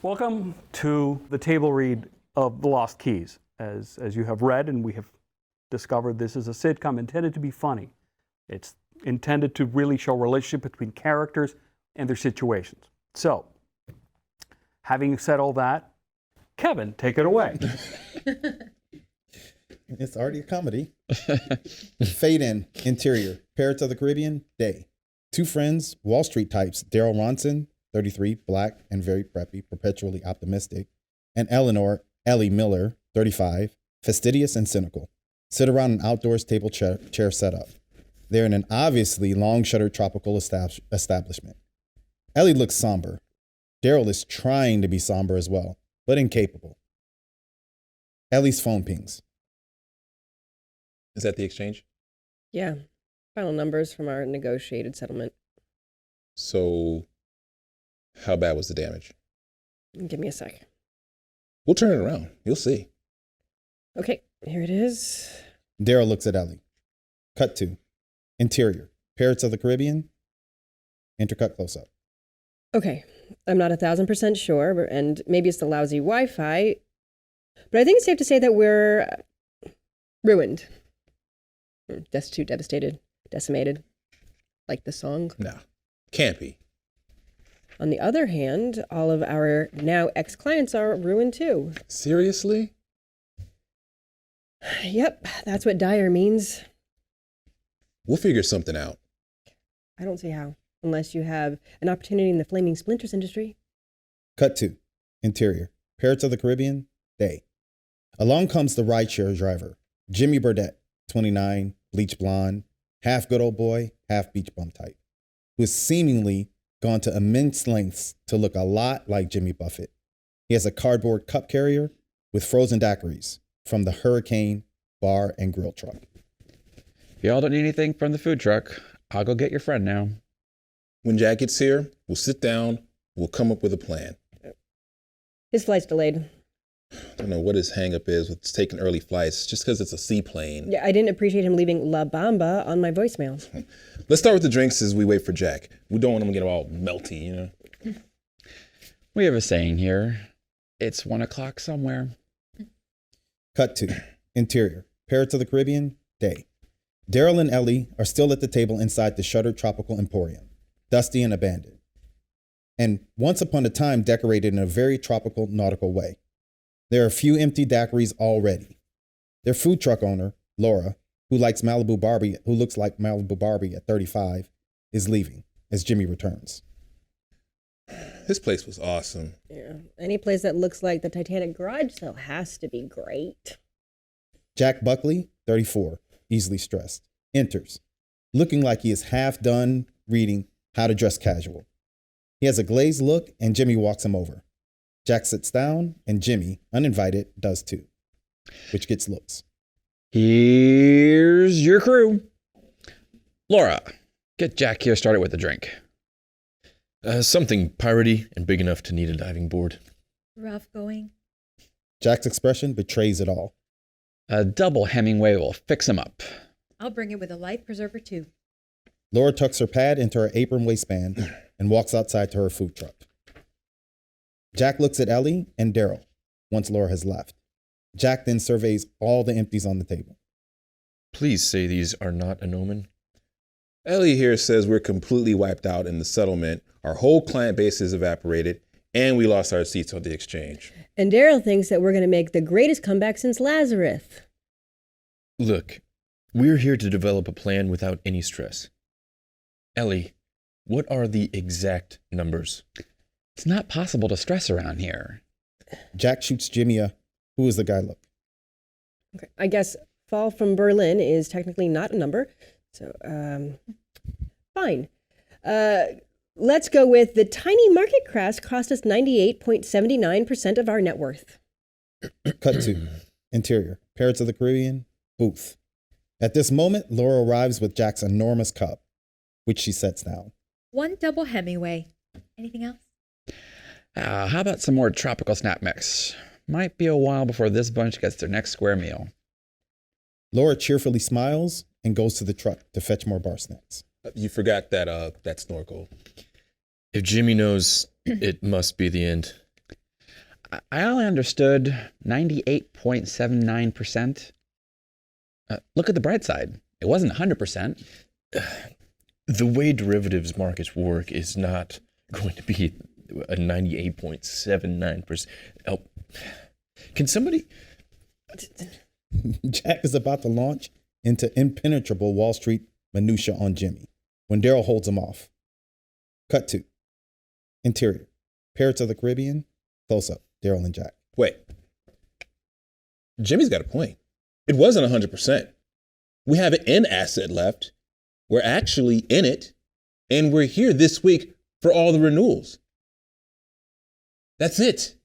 Welcome to the table read of The Lost Keys. As you have read and we have discovered, this is a sitcom intended to be funny. It's intended to really show relationship between characters and their situations. So, having said all that, Kevin, take it away. It's already a comedy. Fade in, interior, Pirates of the Caribbean, day. Two friends, Wall Street types, Daryl Ronson, 33, black and very preppy, perpetually optimistic, and Eleanor, Ellie Miller, 35, fastidious and cynical, sit around an outdoors table chair setup. They're in an obviously long-shuttered tropical establishment. Ellie looks somber. Daryl is trying to be somber as well, but incapable. Ellie's phone pings. Is that the exchange? Yeah. Final numbers from our negotiated settlement. So, how bad was the damage? Give me a sec. We'll turn it around. You'll see. Okay, here it is. Daryl looks at Ellie. Cut to. Interior. Pirates of the Caribbean. Intercut close-up. Okay, I'm not 1,000% sure, and maybe it's the lousy Wi-Fi, but I think it's safe to say that we're ruined. Destitute, devastated, decimated. Like the song. Nah, can't be. On the other hand, all of our now ex-clients are ruined too. Seriously? Yep, that's what dire means. We'll figure something out. I don't see how, unless you have an opportunity in the flaming splinters industry. Cut to. Interior. Pirates of the Caribbean, day. Along comes the rideshare driver, Jimmy Burdett, 29, bleach blonde, half good old boy, half beach bum type, who has seemingly gone to immense lengths to look a lot like Jimmy Buffett. He has a cardboard cup carrier with frozen daiquiris from the Hurricane Bar and Grill truck. If y'all don't need anything from the food truck, I'll go get your friend now. When Jack gets here, we'll sit down, we'll come up with a plan. His flight's delayed. I don't know what his hang-up is with taking early flights, just because it's a seaplane. Yeah, I didn't appreciate him leaving La Bamba on my voicemail. Let's start with the drinks as we wait for Jack. We don't want him to get all melty, you know? We have a saying here. It's 1 o'clock somewhere. Cut to. Interior. Pirates of the Caribbean, day. Daryl and Ellie are still at the table inside the shuttered tropical emporium, dusty and abandoned, and once upon a time decorated in a very tropical nautical way. There are a few empty daiquiris already. Their food truck owner, Laura, who looks like Malibu Barbie at 35, is leaving as Jimmy returns. This place was awesome. Yeah, any place that looks like the Titanic garage sale has to be great. Jack Buckley, 34, easily stressed, enters, looking like he is half done reading How to Dress Casual. He has a glazed look and Jimmy walks him over. Jack sits down and Jimmy, uninvited, does too, which gets looks. Here's your crew. Laura, get Jack here started with a drink. Something piratey and big enough to need a diving board. Rough going. Jack's expression betrays it all. A double Hemingway will fix him up. I'll bring it with a life preserver too. Laura tucks her pad into her apron waistband and walks outside to her food truck. Jack looks at Ellie and Daryl once Laura has left. Jack then surveys all the empties on the table. Please say these are not an omen. Ellie here says we're completely wiped out in the settlement, our whole client base is evaporated, and we lost our seats on the exchange. And Daryl thinks that we're going to make the greatest comeback since Lazarus. Look, we're here to develop a plan without any stress. Ellie, what are the exact numbers? It's not possible to stress around here. Jack shoots Jimmy who is the guy look. Okay, I guess fall from Berlin is technically not a number. So, fine. Let's go with the tiny market crash cost us 98.79% of our net worth. Cut to. Interior. Pirates of the Caribbean, booth. At this moment, Laura arrives with Jack's enormous cup, which she sets down. 1 double Hemingway. Anything else? How about some more tropical snap mix? Might be a while before this bunch gets their next square meal. Laura cheerfully smiles and goes to the truck to fetch more bar snacks. You forgot that snorkel. If Jimmy knows, it must be the end. I only understood 98.79%. Look at the bright side. It wasn't 100%. The way derivatives markets work is not going to be a 98.79%. Oh, can somebody? Jack is about to launch into impenetrable Wall Street minutia on Jimmy when Daryl holds him off. Cut to interior. Pirates of the Caribbean. Close up. Daryl and Jack. Wait. Jimmy's got a point. It wasn't 100%. We have an asset left. We're actually in it. And we're here this week for all the renewals. That's it.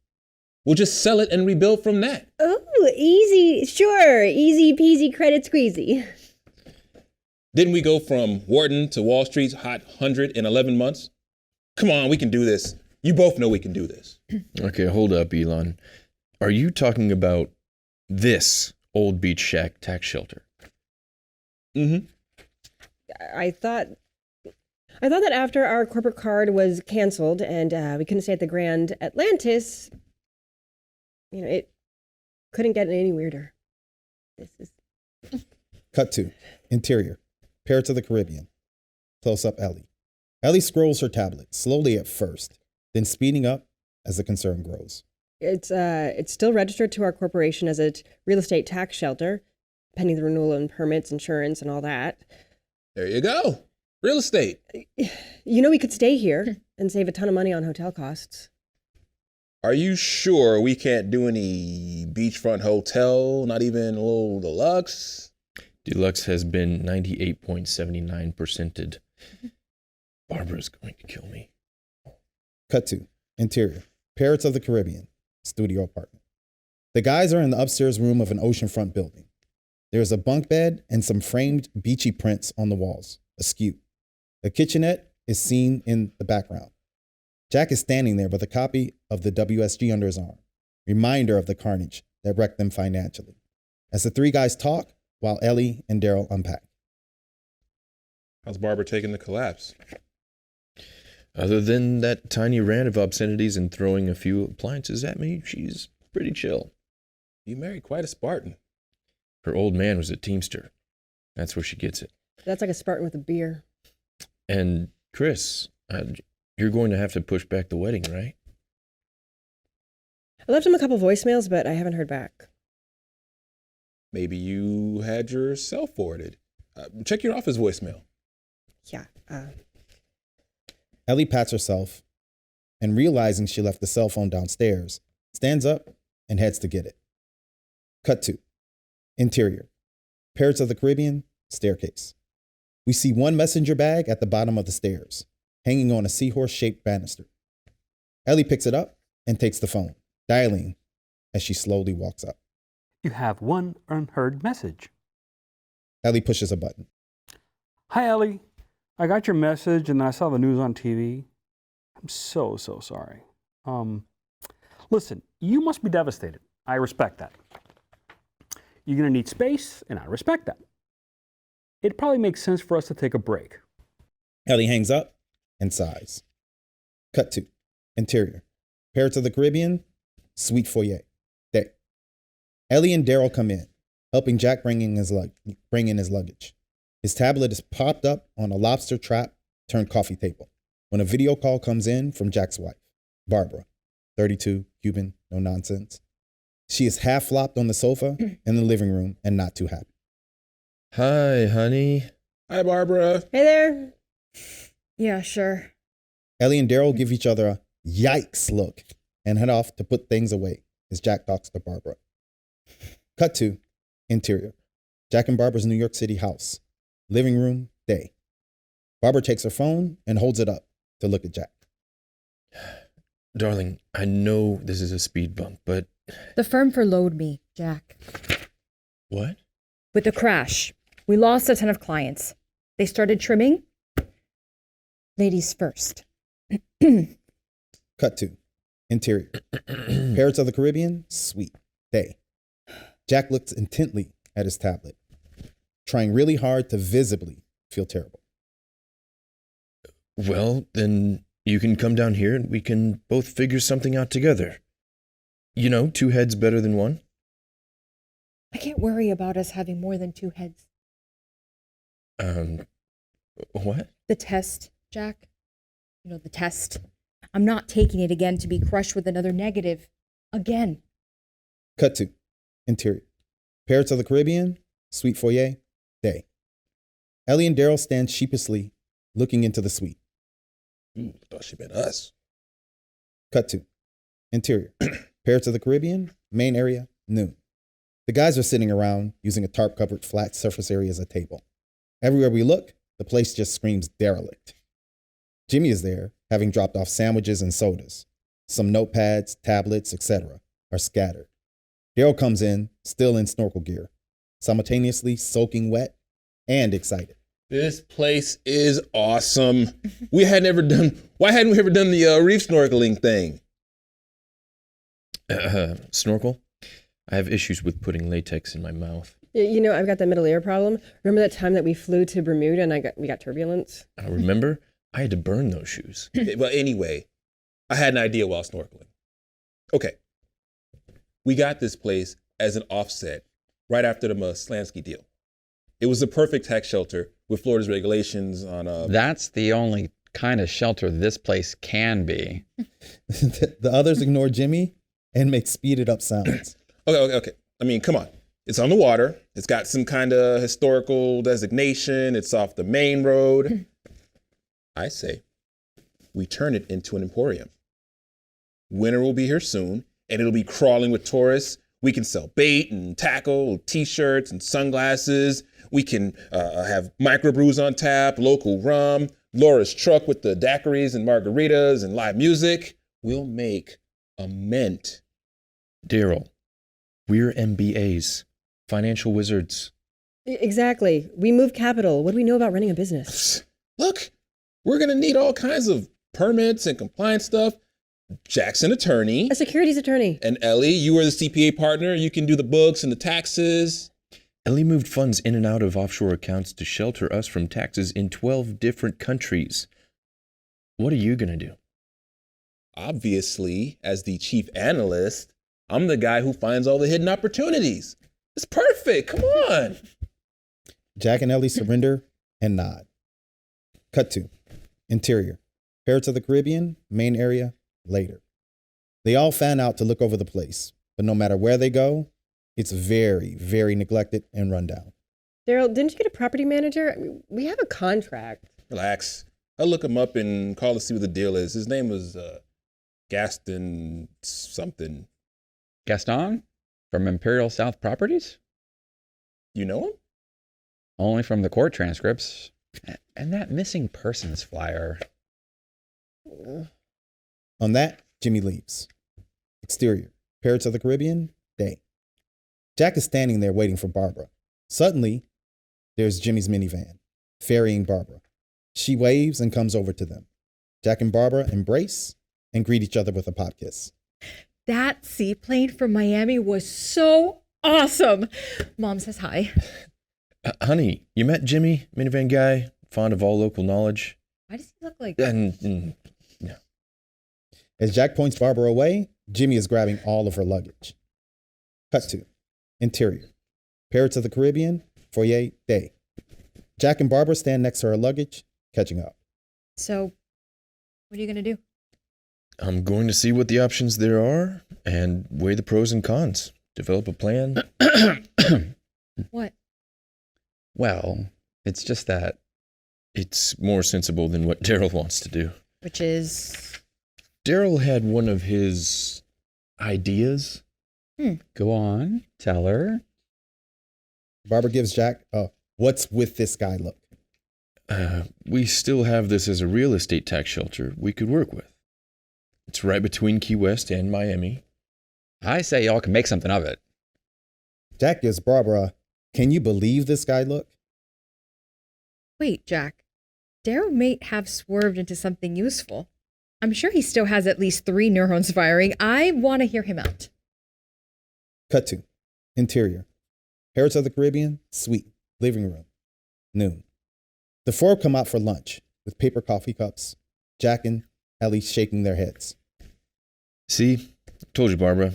We'll just sell it and rebuild from that. Oh, easy. Sure. Easy peasy credit squeezy. Didn't we go from Wharton to Wall Street's hot 100 in 11 months? Come on, we can do this. You both know we can do this. Okay, hold up, Elon. Are you talking about this old beach shack tax shelter? Mm-hmm. I thought that after our corporate card was canceled and we couldn't stay at the Grand Atlantis, it couldn't get any weirder. This is Cut to interior. Pirates of the Caribbean. Close up Ellie. Ellie scrolls her tablet, slowly at first, then speeding up as the concern grows. it's still registered to our corporation as a real estate tax shelter, pending the renewal and permits, insurance, and all that. There you go. Real estate. We could stay here and save a ton of money on hotel costs. Are you sure we can't do any beachfront hotel, not even a little deluxe? Deluxe has been 98.79%ed. Barbara's going to kill me. Cut to interior. Pirates of the Caribbean. Studio apartment. The guys are in the upstairs room of an oceanfront building. There is a bunk bed and some framed beachy prints on the walls, askew. A kitchenette is seen in the background. Jack is standing there with a copy of the WSG under his arm, reminder of the carnage that wrecked them financially. As the three guys talk, while Ellie and Daryl unpack. How's Barbara taking the collapse? Other than that tiny rant of obscenities and throwing a few appliances at me, she's pretty chill. You married quite a Spartan. Her old man was a Teamster. That's where she gets it. That's like a Spartan with a beer. And Chris, you're going to have to push back the wedding, right? I left him a couple voicemails, but I haven't heard back. Maybe you had your cell forwarded. Check your office voicemail. Yeah. Ellie pats herself and, realizing she left the cell phone downstairs, stands up and heads to get it. Cut to interior. Pirates of the Caribbean staircase. We see one messenger bag at the bottom of the stairs, hanging on a seahorse-shaped banister. Ellie picks it up and takes the phone, dialing as she slowly walks up. You have one unheard message. Ellie pushes a button. Hi, Ellie. I got your message and I saw the news on TV. I'm so sorry. Listen, you must be devastated. I respect that. You're going to need space, and I respect that. It probably makes sense for us to take a break. Ellie hangs up and sighs. Cut to interior. Pirates of the Caribbean, suite foyer. Day. Ellie and Daryl come in, helping Jack bring in his luggage. His tablet is propped up on a lobster trap turned coffee table when a video call comes in from Jack's wife, Barbara, 32, Cuban, no nonsense. She is half flopped on the sofa in the living room and not too happy. Hi, honey. Hi, Barbara. Hey there. Yeah, sure. Ellie and Daryl give each other a yikes look and head off to put things away as Jack talks to Barbara. Cut to interior. Jack and Barbara's New York City house. Living room, day. Barbara takes her phone and holds it up to look at Jack. Darling, I know this is a speed bump, but... The firm furloughed me, Jack. What? With the crash, we lost a ton of clients. They started trimming. Ladies first. Cut to interior. Pirates of the Caribbean, suite, day. Jack looks intently at his tablet, trying really hard to visibly feel terrible. Well, then you can come down here and we can both figure something out together. You know, 2 heads better than 1. I can't worry about us having more than 2 heads. What? The test, Jack. You know, the test. I'm not taking it again to be crushed with another negative. Again. Cut to interior. Pirates of the Caribbean, suite foyer, day. Ellie and Daryl stand sheepishly, looking into the suite. Thought she meant us. Cut to interior. Pirates of the Caribbean, main area, noon. The guys are sitting around using a tarp-covered flat surface area as a table. Everywhere we look, the place just screams derelict. Jimmy is there, having dropped off sandwiches and sodas. Some notepads, tablets, etc. are scattered. Daryl comes in, still in snorkel gear, simultaneously soaking wet and excited. This place is awesome. Why hadn't we ever done the reef snorkeling thing? Snorkel? I have issues with putting latex in my mouth. You know, I've got that middle ear problem. Remember that time that we flew to Bermuda and we got turbulence? I remember I had to burn those shoes. Well, anyway, I had an idea while snorkeling. Okay. We got this place as an offset right after the Slansky deal. It was the perfect tax shelter with Florida's regulations on... That's the only kind of shelter this place can be. The others ignore Jimmy and make speeded up sounds. Okay. I mean, come on. It's on the water. It's got some kind of historical designation. It's off the main road. I say we turn it into an emporium. Winter will be here soon, and it'll be crawling with tourists. We can sell bait and tackle, T-shirts and sunglasses. We can have microbrews on tap, local rum, Laura's truck with the daiquiris and margaritas and live music. We'll make a mint. Daryl, we're MBAs, financial wizards. Exactly. We move capital. What do we know about running a business? Look, we're going to need all kinds of permits and compliance stuff. Jack's an attorney. A securities attorney. And Ellie, you are the CPA partner. You can do the books and the taxes. Ellie moved funds in and out of offshore accounts to shelter us from taxes in 12 different countries. What are you going to do? Obviously, as the chief analyst, I'm the guy who finds all the hidden opportunities. It's perfect. Come on. Jack and Ellie surrender and nod. Cut to interior. Pirates of the Caribbean, main area, later. They all fan out to look over the place, but no matter where they go, it's very, very neglected and run down. Daryl, didn't you get a property manager? I mean, we have a contract. Relax. I'll look him up and call to see what the deal is. His name was Gaston something. Gaston? From Imperial South Properties? You know him? Only from the court transcripts. And that missing persons flyer. On that, Jimmy leaves. Exterior. Pirates of the Caribbean, day. Jack is standing there waiting for Barbara. Suddenly, there's Jimmy's minivan, ferrying Barbara. She waves and comes over to them. Jack and Barbara embrace and greet each other with a pot kiss. That seaplane from Miami was so awesome. Mom says hi. Honey, you met Jimmy, minivan guy, fond of all local knowledge? Why does he look like No. As Jack points Barbara away, Jimmy is grabbing all of her luggage. Cut to interior. Pirates of the Caribbean, foyer, day. Jack and Barbara stand next to her luggage, catching up. So, what are you going to do? I'm going to see what the options there are and weigh the pros and cons. Develop a plan. What? Well, it's just that. It's more sensible than what Daryl wants to do. Which is... Daryl had one of his ideas. Go on, tell her. Barbara gives Jack a "what's with this guy" look. We still have this as a real estate tax shelter we could work with. It's right between Key West and Miami. I say y'all can make something of it. Jack gives Barbara a "can you believe this guy" look. Wait, Jack. Daryl may have swerved into something useful. I'm sure he still has at least 3 neurons firing. I want to hear him out. Cut to interior. Pirates of the Caribbean, suite, living room, noon. The four come out for lunch with paper coffee cups. Jack and Ellie shaking their heads. See, told you, Barbara.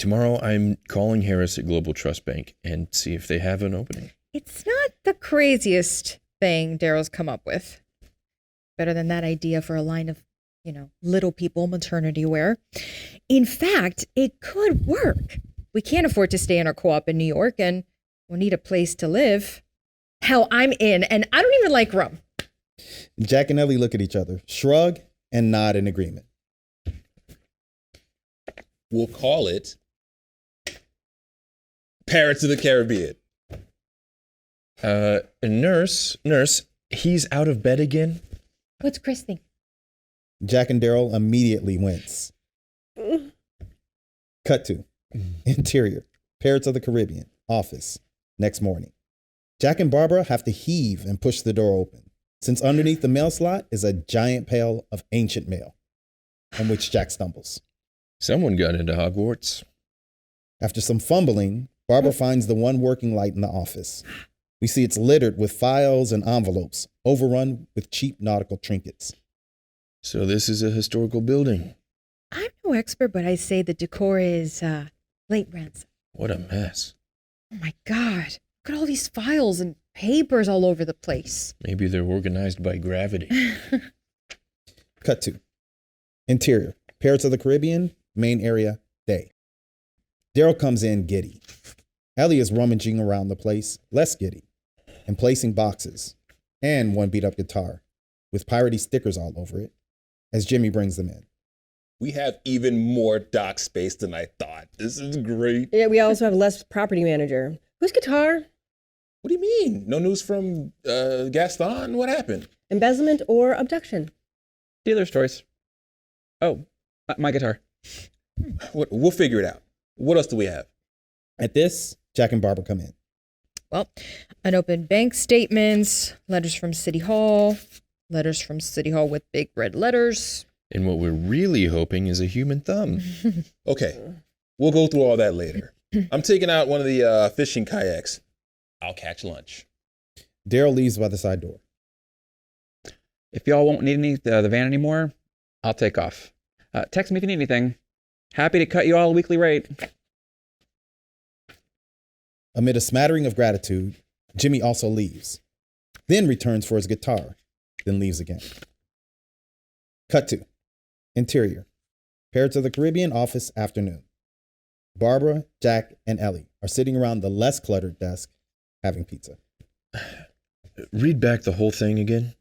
Tomorrow I'm calling Harris at Global Trust Bank and see if they have an opening. It's not the craziest thing Daryl's come up with. Better than that idea for a line of, little people maternity wear. In fact, it could work. We can't afford to stay in our co-op in New York, and we'll need a place to live. Hell, I'm in, and I don't even like rum. Jack and Ellie look at each other, shrug, and nod in agreement. We'll call it Parrots of the Caribbean. Nurse, he's out of bed again? What's Chris think? Jack and Daryl immediately wince. Cut to interior, Parrots of the Caribbean, office, next morning. Jack and Barbara have to heave and push the door open, since underneath the mail slot is a giant pail of ancient mail, on which Jack stumbles. Someone got into Hogwarts. After some fumbling, Barbara finds the one working light in the office. We see it's littered with files and envelopes, overrun with cheap nautical trinkets. So this is a historical building. I'm no expert, but I say the decor is late ransom. What a mess. Oh my God. Look at all these files and papers all over the place. Maybe they're organized by gravity. Cut to interior, Parrots of the Caribbean, main area, day. Daryl comes in giddy. Ellie is rummaging around the place, less giddy, and placing boxes and one beat-up guitar with piratey stickers all over it as Jimmy brings them in. We have even more dock space than I thought. This is great. Yeah, we also have less property manager. Whose guitar? What do you mean? No news from Gaston? What happened? Embezzlement or abduction? Dealer's choice. Oh, my guitar. We'll figure it out. What else do we have? At this, Jack and Barbara come in. Well, unopened bank statements, letters from City Hall with big red letters. And what we're really hoping is a human thumb. Okay, we'll go through all that later. I'm taking out one of the fishing kayaks. I'll catch lunch. Daryl leaves by the side door. If y'all won't need the van anymore, I'll take off. Text me if you need anything. Happy to cut you all a weekly rate. Amid a smattering of gratitude, Jimmy also leaves, then returns for his guitar, then leaves again. Cut to interior, Parrots of the Caribbean office, afternoon. Barbara, Jack, and Ellie are sitting around the less cluttered desk having pizza. Read back the whole thing again.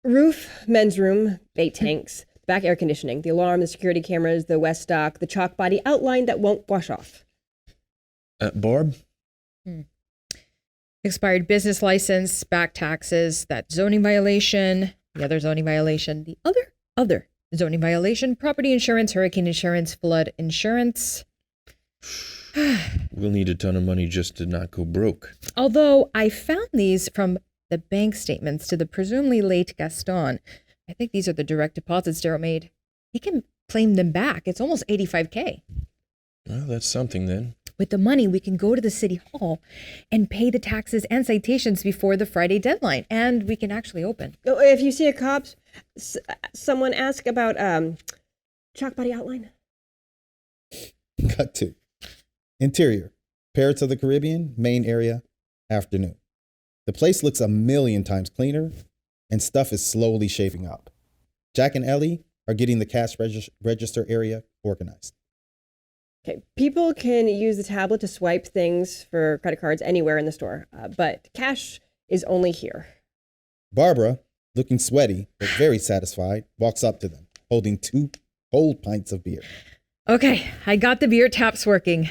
Roof, men's room, bait tanks, back air conditioning, the alarm, the security cameras, the west dock, the chalk body outline that won't wash off. Barb? Expired business license, back taxes, that zoning violation, the other zoning violation, the other zoning violation, property insurance, hurricane insurance, flood insurance. We'll need a ton of money just to not go broke. Although I found these from the bank statements to the presumably late Gaston. I think these are the direct deposits Daryl made. He can claim them back. It's almost $85K. Well, that's something then. With the money, we can go to the city hall and pay the taxes and citations before the Friday deadline, and we can actually open. Oh, if you see a cop, someone ask about chalk body outline. Cut to interior, Parrots of the Caribbean, main area, afternoon. The place looks a million times cleaner, and stuff is slowly shaping up. Jack and Ellie are getting the cash register area organized. Okay, people can use the tablet to swipe things for credit cards anywhere in the store, but cash is only here. Barbara, looking sweaty but very satisfied, walks up to them, holding 2 cold pints of beer. Okay, I got the beer taps working.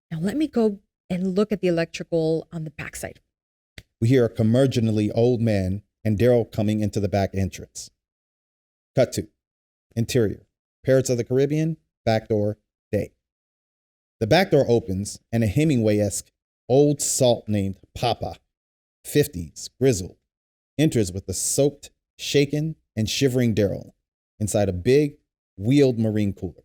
Now let me go and look at the electrical on the backside. We hear a curmudgeonly old man and Daryl coming into the back entrance. Cut to interior, Parrots of the Caribbean, back door, day. The back door opens and a Hemingway-esque old salt named Papa, 50s, grizzled, enters with the soaked, shaken, and shivering Daryl inside a big, wheeled marine cooler.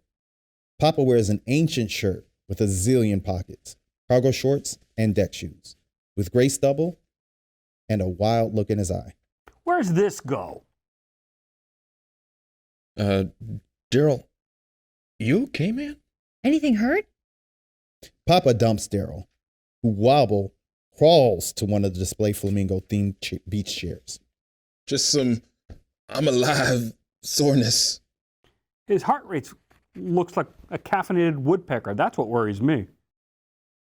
Papa wears an ancient shirt with a zillion pockets, cargo shorts, and deck shoes, with gray stubble and a wild look in his eye. Where's this go? Daryl, you okay, man? Anything hurt? Papa dumps Daryl, who crawls to one of the display flamingo-themed beach chairs. Just some I'm alive soreness. His heart rate looks like a caffeinated woodpecker. That's what worries me.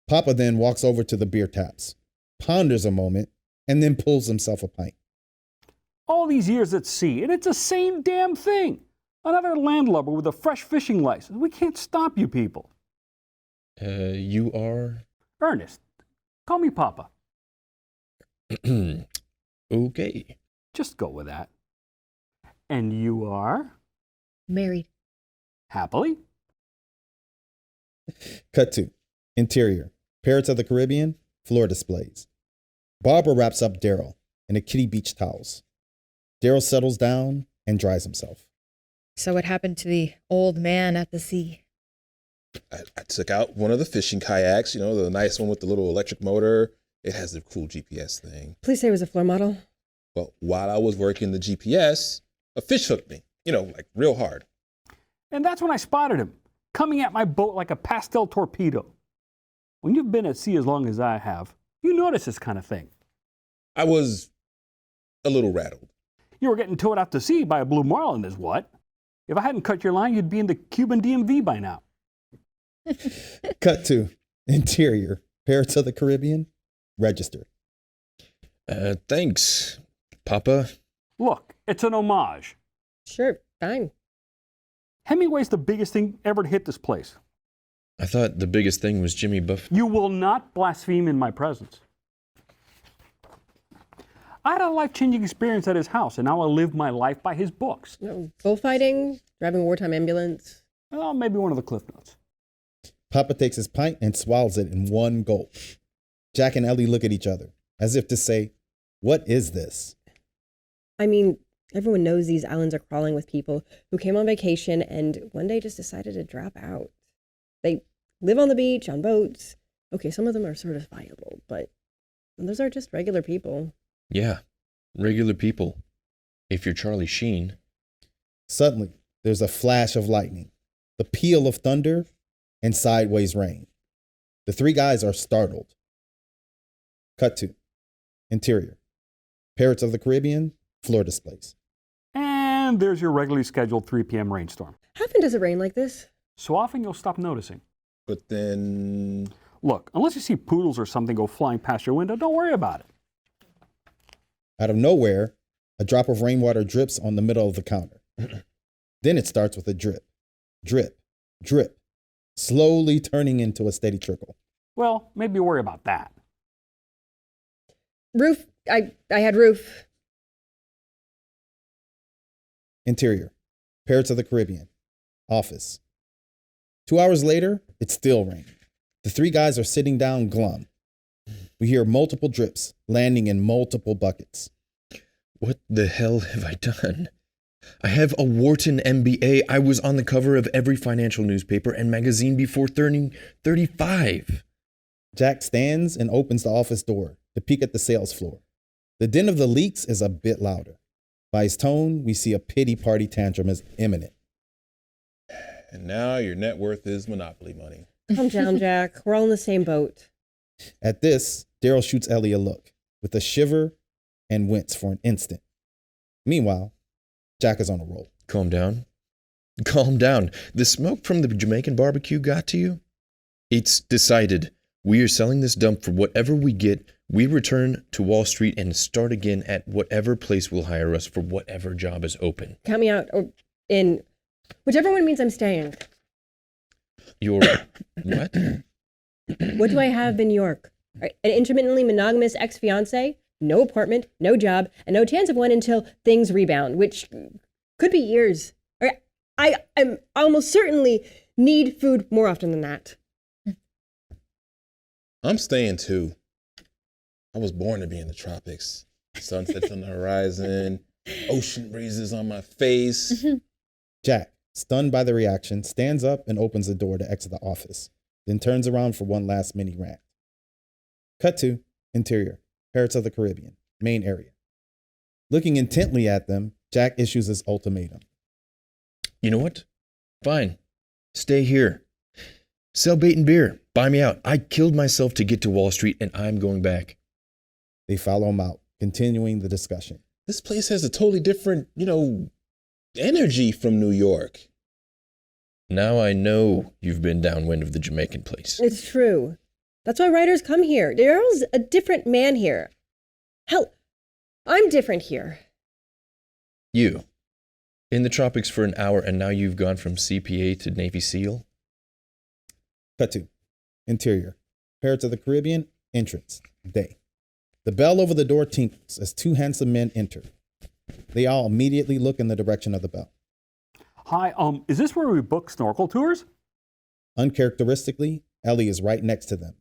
Papa then walks over to the beer taps, ponders a moment, and then pulls himself a pint. All these years at sea, and it's the same damn thing. Another landlubber with a fresh fishing license. We can't stop you people. You are? Ernest, call me Papa. Okay. Just go with that. And you are? Married. Happily? Cut to interior. Pirates of the Caribbean, floor displays. Barbara wraps up Daryl in a kitty beach towels. Daryl settles down and dries himself. So what happened to the old man at the sea? I took out one of the fishing kayaks, the nice one with the little electric motor. It has the cool GPS thing. Please say it was a floor model. Well, while I was working the GPS, a fish hooked me, like real hard. And that's when I spotted him, coming at my boat like a pastel torpedo. When you've been at sea as long as I have, you notice this kind of thing. I was a little rattled. You were getting towed out to sea by a blue marlin is what? If I hadn't cut your line, you'd be in the Cuban DMV by now. Cut to interior. Pirates of the Caribbean, register. Thanks, Papa. Look, it's an homage. Sure, fine. Hemingway's the biggest thing ever to hit this place. I thought the biggest thing was Jimmy Buff. You will not blaspheme in my presence. I had a life-changing experience at his house, and now I live my life by his books. Bullfighting, driving a wartime ambulance. Well, maybe one of the Cliff Notes. Papa takes his pint and swallows it in one gulp. Jack and Ellie look at each other, as if to say, what is this? I mean, everyone knows these islands are crawling with people who came on vacation and one day just decided to drop out. They live on the beach, on boats. Okay, some of them are sort of viable, but those are just regular people. Yeah, regular people. If you're Charlie Sheen. Suddenly, there's a flash of lightning, the peal of thunder, and sideways rain. The three guys are startled. Cut to interior. Pirates of the Caribbean, floor displays. And there's your regularly scheduled 3 p.m. rainstorm. How often does it rain like this? So often you'll stop noticing. But then, Look, unless you see poodles or something go flying past your window, don't worry about it. Out of nowhere, a drop of rainwater drips on the middle of the counter. Then it starts with a drip, drip, drip, slowly turning into a steady trickle. Well, maybe worry about that. Roof. I had roof. Interior. Pirates of the Caribbean. Office. 2 hours later, it's still raining. The three guys are sitting down glum. We hear multiple drips landing in multiple buckets. What the hell have I done? I have a Wharton MBA. I was on the cover of every financial newspaper and magazine before turning 35. Jack stands and opens the office door to peek at the sales floor. The din of the leaks is a bit louder. By his tone, we see a pity party tantrum is imminent. and now your net worth is Monopoly money. Calm down, Jack. We're all in the same boat. At this, Daryl shoots Ellie a look with a shiver and wince for an instant. Meanwhile, Jack is on a roll. Calm down. Calm down. The smoke from the Jamaican barbecue got to you? It's decided. We are selling this dump for whatever we get. We return to Wall Street and start again at whatever place will hire us for whatever job is open. Count me out, or in whichever one means I'm staying. You're what? What do I have in New York? An intermittently monogamous ex-fiance, no apartment, no job, and no chance of one until things rebound, which could be years. I almost certainly need food more often than that. I'm staying too. I was born to be in the tropics. Sunsets on the horizon, ocean breezes on my face. Jack, stunned by the reaction, stands up and opens the door to exit the office, then turns around for one last mini rant. Cut to interior, Pirates of the Caribbean, main area. Looking intently at them, Jack issues his ultimatum. You know what? Fine. Stay here. Sell bait and beer. Buy me out. I killed myself to get to Wall Street, and I'm going back. They follow him out, continuing the discussion. This place has a totally different, energy from New York. Now I know you've been downwind of the Jamaican place. It's true. That's why writers come here. Daryl's a different man here. Hell, I'm different here. You. In the tropics for an hour, and now you've gone from CPA to Navy SEAL? Cut to interior. Pirates of the Caribbean, entrance, day. The bell over the door tinkles as two handsome men enter. They all immediately look in the direction of the bell. Hi, is this where we book snorkel tours? Uncharacteristically, Ellie is right next to them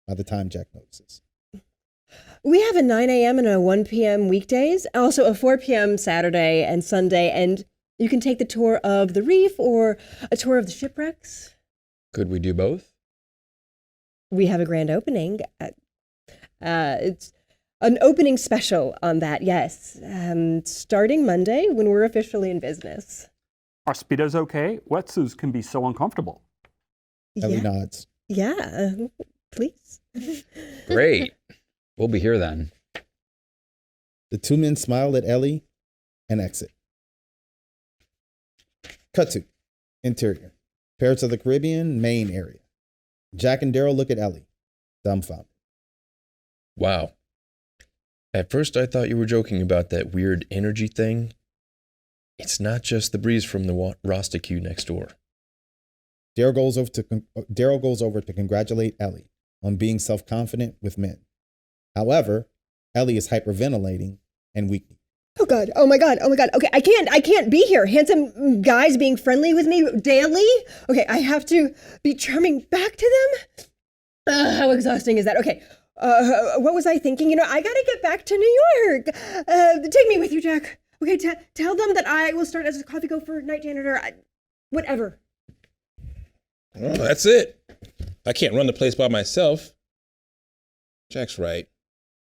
by the time Jack notices. We have a 9 a.m. and a 1 p.m. weekdays, also a 4 p.m. Saturday and Sunday, and you can take the tour of the reef or a tour of the shipwrecks. Could we do both? We have a grand opening. It's an opening special on that, yes. Starting Monday when we're officially in business. Are speedos okay? Wetsuits can be so uncomfortable. Ellie Yeah, nods. yeah, please. Great. We'll be here then. The two men smile at Ellie and exit. Cut to interior. Pirates of the Caribbean, main area. Jack and Daryl look at Ellie, dumbfounded. Wow. At first I thought you were joking about that weird energy thing. It's not just the breeze from the Rasta queue next door. Daryl goes over to congratulate Ellie on being self-confident with men. However, Ellie is hyperventilating and weak. Oh God, oh my God, oh my God. Okay, I can't be here. Handsome guys being friendly with me daily. Okay, I have to be charming back to them. How exhausting is that? Okay, what was I thinking? I gotta get back to New York. Take me with you, Jack. Okay, tell them that I will start as a coffee gopher, night janitor, whatever. Oh, that's it. I can't run the place by myself. Jack's right.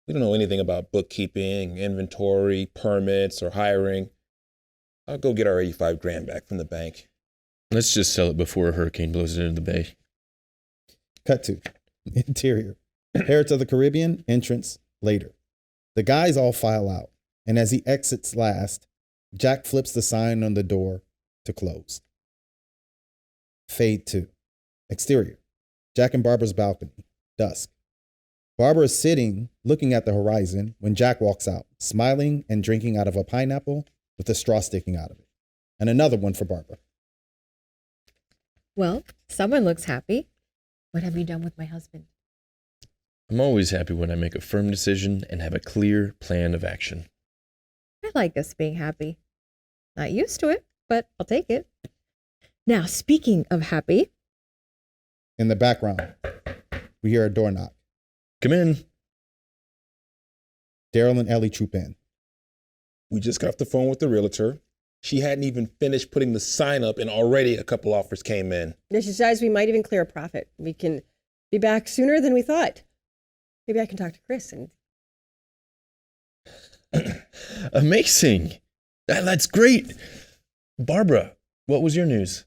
We don't know anything about bookkeeping, inventory, permits, or hiring. I'll go get our 85 grand back from the bank. Let's just sell it before a hurricane blows it into the bay. Cut to interior. Pirates of the Caribbean, entrance, later. The guys all file out, and as he exits last, Jack flips the sign on the door to close. Fade to exterior. Jack and Barbara's balcony, dusk. Barbara is sitting, looking at the horizon, when Jack walks out, smiling and drinking out of a pineapple with a straw sticking out of it. And another one for Barbara. Well, someone looks happy. What have you done with my husband? I'm always happy when I make a firm decision and have a clear plan of action. I like us being happy. Not used to it, but I'll take it. Now, speaking of happy. In the background, we hear a door knock. Come in. Daryl and Ellie troop in. We just got off the phone with the realtor. She hadn't even finished putting the sign up, and already a couple offers came in. She decides we might even clear a profit. We can be back sooner than we thought. Maybe I can talk to Chris and... Amazing. That's great. Barbara, what was your news?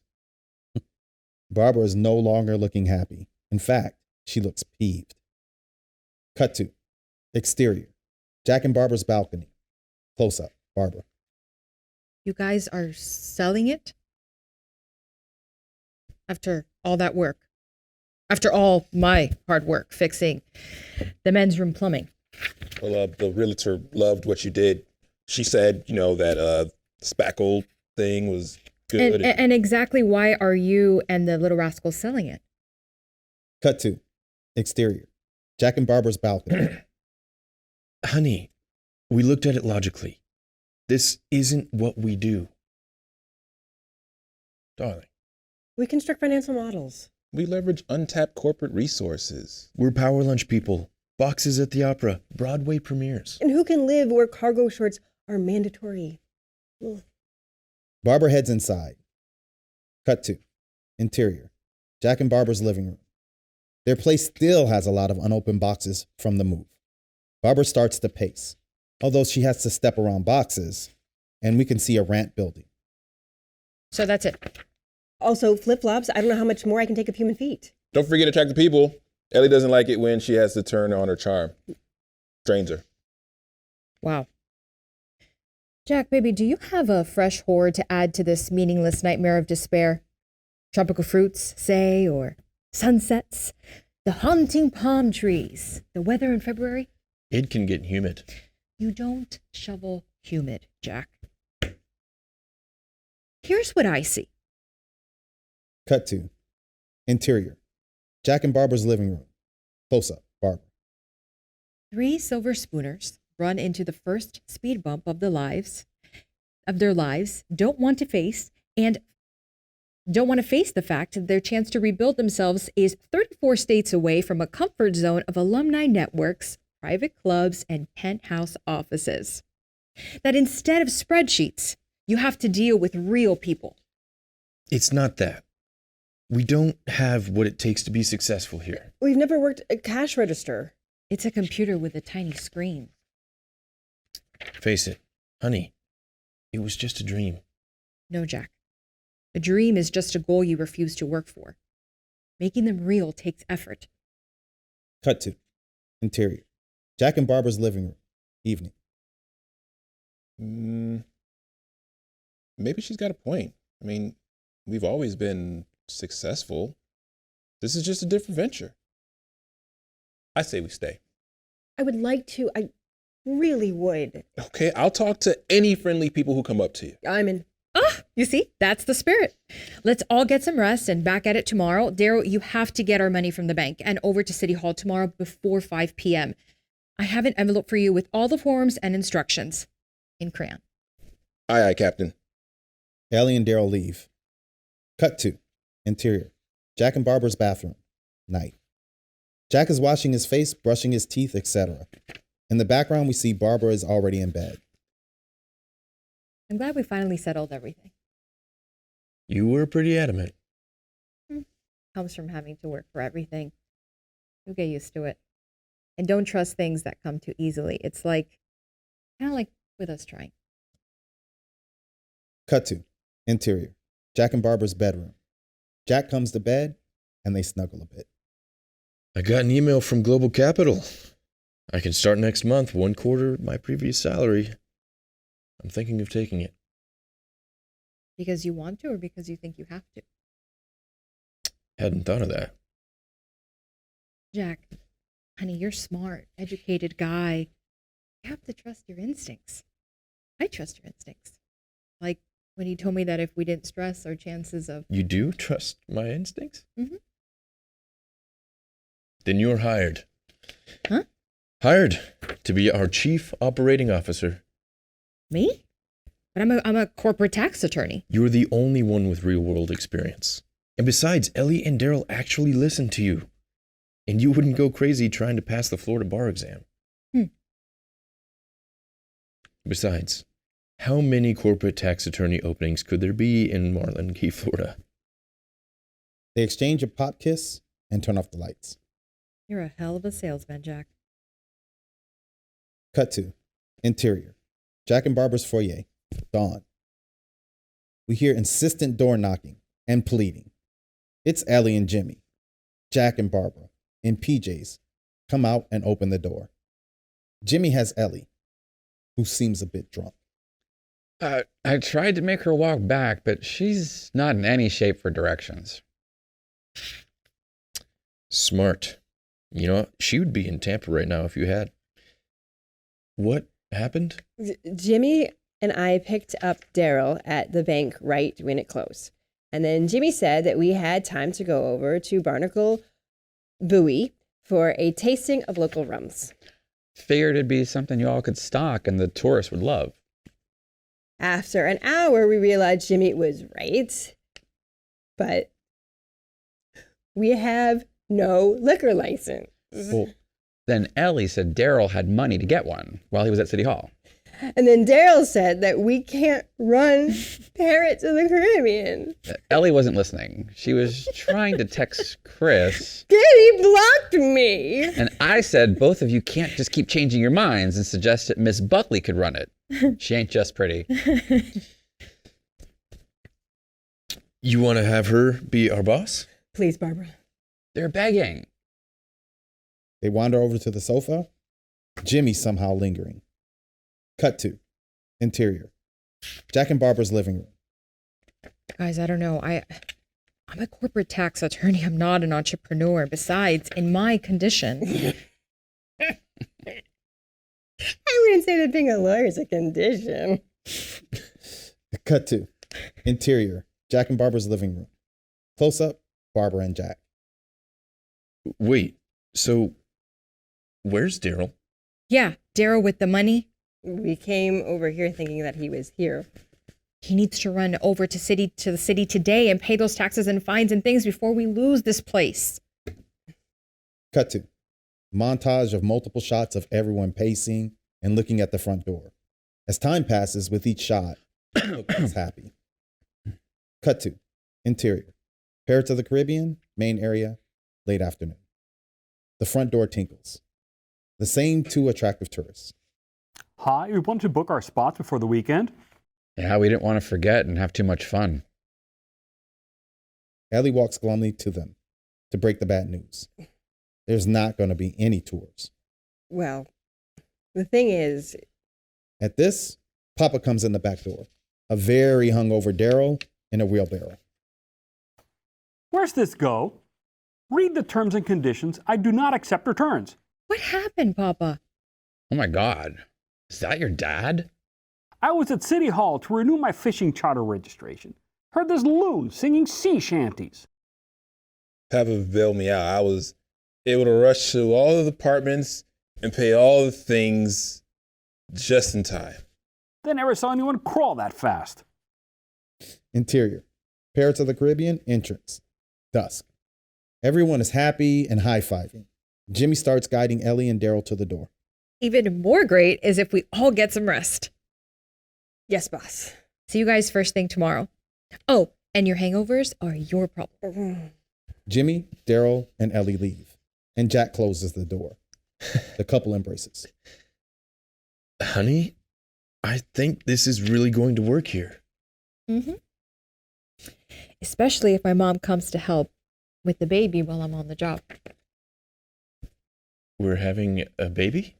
Barbara is no longer looking happy. In fact, she looks peeved. Cut to exterior. Jack and Barbara's balcony. Close up. Barbara. You guys are selling it? After all that work. After all my hard work fixing the men's room plumbing. Well, the realtor loved what you did. She said, that spackle thing was good. And exactly why are you and the little rascal selling it? Cut to exterior. Jack and Barbara's balcony. Honey, we looked at it logically. This isn't what we do. Darling. We construct financial models. We leverage untapped corporate resources. We're power lunch people. Boxes at the opera. Broadway premieres. And who can live where cargo shorts are mandatory? Ugh. Barbara heads inside. Cut to interior. Jack and Barbara's living room. Their place still has a lot of unopened boxes from the move. Barbara starts to pace, although she has to step around boxes, and we can see a ramp building. So that's it. Also, flip-flops. I don't know how much more I can take of human feet. Don't forget to attract the people. Ellie doesn't like it when she has to turn on her charm. Drains her. Wow. Jack, baby, do you have a fresh horde to add to this meaningless nightmare of despair? Tropical fruits, say, or sunsets? The haunting palm trees? The weather in February? It can get humid. You don't shovel humid, Jack. Here's what I see. Cut to interior. Jack and Barbara's living room. Close up, Barbara. 3 silver spooners run into the first speed bump of their lives, don't want to face the fact that their chance to rebuild themselves is 34 states away from a comfort zone of alumni networks, private clubs, and penthouse offices. That instead of spreadsheets, you have to deal with real people. It's not that. We don't have what it takes to be successful here. We've never worked a cash register. It's a computer with a tiny screen. Face it, honey, it was just a dream. No, Jack. A dream is just a goal you refuse to work for. Making them real takes effort. Cut to interior. Jack and Barbara's living room. Evening. Maybe she's got a point. I mean, we've always been successful. This is just a different venture. I say we stay. I would like to. I really would. Okay, I'll talk to any friendly people who come up to you. I'm in. Ah, you see, that's the spirit. Let's all get some rest and back at it tomorrow. Daryl, you have to get our money from the bank and over to City Hall tomorrow before 5 p.m. I have an envelope for you with all the forms and instructions in crayon. Aye, Captain. Ellie and Daryl leave. Cut to interior. Jack and Barbara's bathroom. Night. Jack is washing his face, brushing his teeth, etc. In the background, we see Barbara is already in bed. I'm glad we finally settled everything. You were pretty adamant. Comes from having to work for everything. You'll get used to it. And don't trust things that come too easily. It's kind of like with us trying. Cut to interior. Jack and Barbara's bedroom. Jack comes to bed and they snuggle a bit. I got an email from Global Capital. I can start next month, 1/4 my previous salary. I'm thinking of taking it. Because you want to or because you think you have to? Hadn't thought of that. Jack, honey, you're smart, educated guy. You have to trust your instincts. I trust your instincts. Like when you told me that if we didn't stress, our chances of... You do trust my instincts? Mm-hmm. Then you're hired. Huh? Hired to be our chief operating officer. Me? But I'm a corporate tax attorney. You're the only one with real-world experience. And besides, Ellie and Daryl actually listen to you. And you wouldn't go crazy trying to pass the Florida bar exam. Besides, how many corporate tax attorney openings could there be in Marlin Key, Florida? They exchange a pop kiss and turn off the lights. You're a hell of a salesman, Jack. Cut to interior. Jack and Barbara's foyer. Dawn. We hear insistent door knocking and pleading. It's Ellie and Jimmy. Jack and Barbara, in PJs, come out and open the door. Jimmy has Ellie, who seems a bit drunk. I tried to make her walk back, but she's not in any shape for directions. Smart. You know, she would be in Tampa right now if you had. What happened? Jimmy and I picked up Daryl at the bank right when it closed. And then Jimmy said that we had time to go over to Barnacle Buoy for a tasting of local rums. Figured it'd be something you all could stock and the tourists would love. After an hour, we realized Jimmy was right. But we have no liquor license. Well, then Ellie said Daryl had money to get one while he was at City Hall. And then Daryl said that we can't run Parrots of the Caribbean. Ellie wasn't listening. She was trying to text Chris. He blocked me. And I said, both of you can't just keep changing your minds and suggest that Miss Buckley could run it. She ain't just pretty. You want to have her be our boss? Please, Barbara. They're begging. They wander over to the sofa. Jimmy somehow lingering. Cut to interior. Jack and Barbara's living room. Guys, I don't know. I'm a corporate tax attorney. I'm not an entrepreneur. Besides, in my condition, I wouldn't say that being a lawyer is a condition. Cut to interior. Jack and Barbara's living room. Close up. Barbara and Jack. Wait, so where's Daryl? yeah, Daryl with the money, We came over here thinking that he was here. he needs to run over to the city today and pay those taxes and fines and things before we lose this place. Cut to montage of multiple shots of everyone pacing and looking at the front door. As time passes with each shot, looks happy. Cut to interior. Pirates of the Caribbean, main area, late afternoon. The front door tinkles. The same two attractive tourists. Hi, we want to book our spots before the weekend. Yeah, we didn't want to forget and have too much fun. Ellie walks glumly to them to break the bad news. There's not going to be any tours. Well, the thing is, At this, Papa comes in the back door. A very hungover Daryl in a wheelbarrow. Where's this go? Read the terms and conditions. I do not accept returns. What happened, Papa? Oh my God. Is that your dad? I was at City Hall to renew my fishing charter registration. Heard this loon singing sea shanties. Papa bailed me out. I was able to rush to all the apartments and pay all the things just in time. They never saw anyone crawl that fast. Interior. Pirates of the Caribbean entrance. Dusk. Everyone is happy and high-fiving. Jimmy starts guiding Ellie and Daryl to the door. Even more great is if we all get some rest. yes, boss. See you guys first thing tomorrow. Oh, and your hangovers are your problem. Jimmy, Daryl, and Ellie leave, and Jack closes the door. The couple embraces. Honey, I think this is really going to work here. Mm-hmm. Especially if my mom comes to help with the baby while I'm on the job. We're having a baby?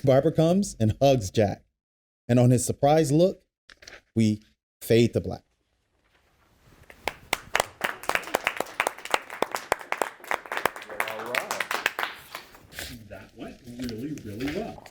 Barbara comes and hugs Jack, and on his surprised look, we fade to black. That went really, really well.